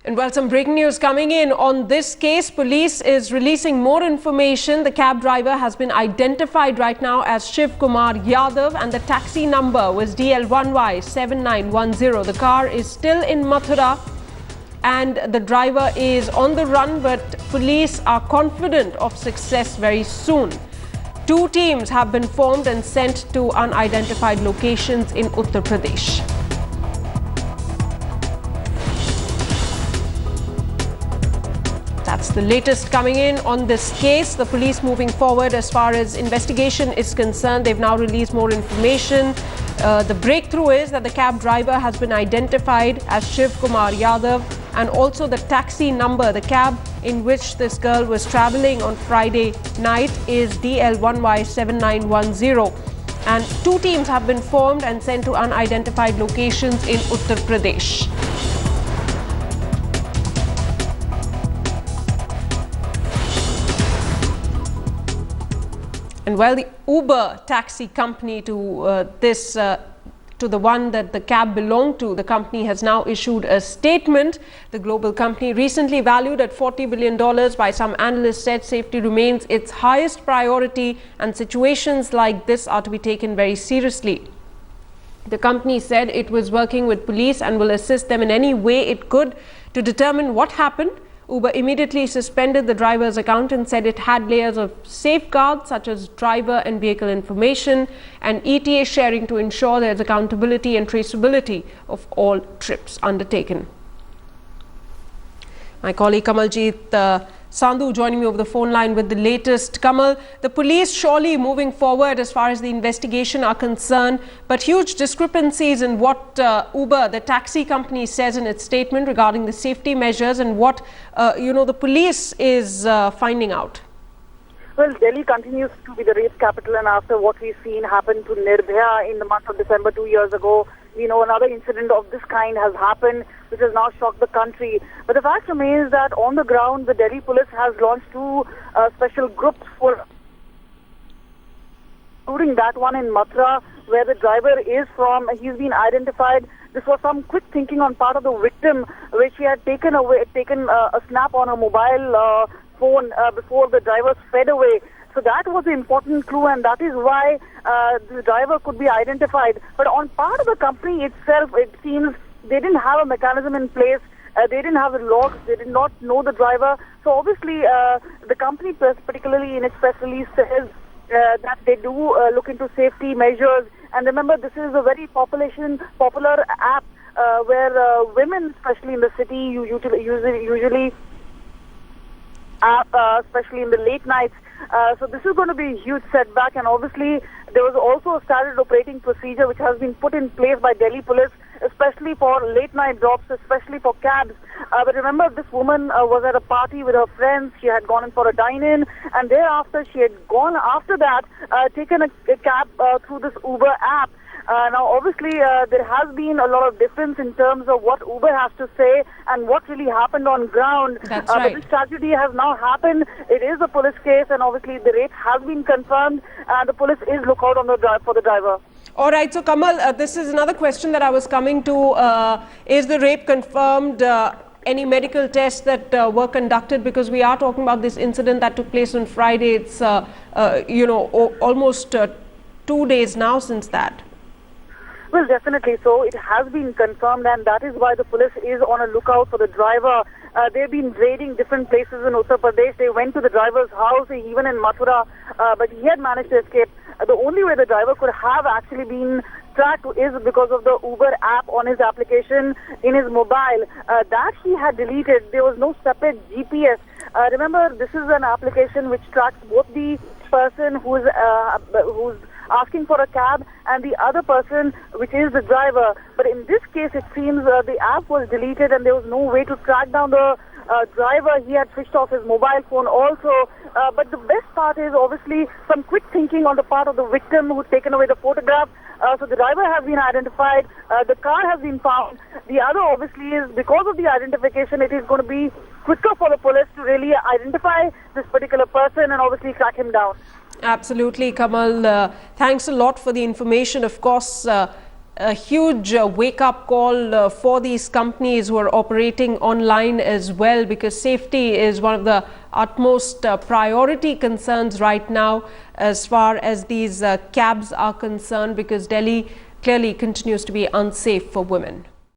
And well, some breaking news coming in on this case. Police is releasing more information. The cab driver has been identified right now as Shiv Kumar Yadav, and the taxi number was DL1Y7910. The car is still in Mathura and the driver is on the run, but police are confident of success very soon. 2 teams have been formed and sent to unidentified locations in Uttar Pradesh. That's the latest coming in on this case. The police moving forward as far as investigation is concerned. They've now released more information. The breakthrough is that the cab driver has been identified as Shiv Kumar Yadav, and also the taxi number, the cab in which this girl was traveling on Friday night, is DL1Y7910. And 2 teams have been formed and sent to unidentified locations in Uttar Pradesh. And while the Uber taxi company to the one that the cab belonged to, the company has now issued a statement. The global company, recently valued at $40 billion by some analysts, said safety remains its highest priority and situations like this are to be taken very seriously. The company said it was working with police and will assist them in any way it could to determine what happened. Uber immediately suspended the driver's account and said it had layers of safeguards such as driver and vehicle information and ETA sharing to ensure there is accountability and traceability of all trips undertaken. My colleague Kamaljeet Sandhu joining me over the phone line with the latest. Kamal, the police surely moving forward as far as the investigation are concerned, but huge discrepancies in what Uber, the taxi company, says in its statement regarding the safety measures and what the police is finding out. Well, Delhi continues to be the rape capital, and after what we've seen happen to Nirbhaya in the month of December 2 years ago, we know another incident of this kind has happened, which has now shocked the country. But the fact remains that on the ground, the Delhi police has launched 2 special groups for, including that one in Mathura, where the driver is from. He's been identified. This was some quick thinking on part of the victim, where she had taken a snap on her mobile phone before the driver sped away. So that was the important clue, and that is why the driver could be identified. But on part of the company itself, it seems they didn't have a mechanism in place. They didn't have the logs. They did not know the driver. So obviously, the company, particularly in its press release, says that they do look into safety measures. And remember, this is a very popular app where women, especially in the city, usually especially in the late nights. So this is going to be a huge setback, and obviously there was also a standard operating procedure which has been put in place by Delhi police, especially for late night drops, especially for cabs. But remember, this woman was at a party with her friends. She had gone in for a dine-in, and thereafter she had gone after that, taken a cab through this Uber app. Now, obviously, there has been a lot of difference in terms of what Uber has to say and what really happened on ground. That's right. But this tragedy has now happened. It is a police case, and obviously the rape has been confirmed. The police is lookout on for the driver. All right. So, Kamal, this is another question that I was coming to. Is the rape confirmed? Any medical tests that were conducted? Because we are talking about this incident that took place on Friday. It's, almost 2 days now since that. Well, definitely so. It has been confirmed, and that is why the police is on a lookout for the driver. They've been raiding different places in Uttar Pradesh. They went to the driver's house, even in Mathura, but he had managed to escape. The only way the driver could have actually been tracked is because of the Uber app on his application in his mobile. That he had deleted. There was no separate GPS. Remember, this is an application which tracks both the person who's asking for a cab and the other person, which is the driver. But in this case, it seems the app was deleted and there was no way to track down the driver. He had switched off his mobile phone also. But the best part is obviously some quick thinking on the part of the victim who's taken away the photograph. So the driver has been identified. The car has been found. The other obviously is because of the identification, it is going to be quicker for the police to really identify this particular person and obviously track him down. Absolutely, Kamal. Thanks a lot for the information. Of course, a huge wake-up call for these companies who are operating online as well, because safety is one of the utmost priority concerns right now as far as these cabs are concerned, because Delhi clearly continues to be unsafe for women.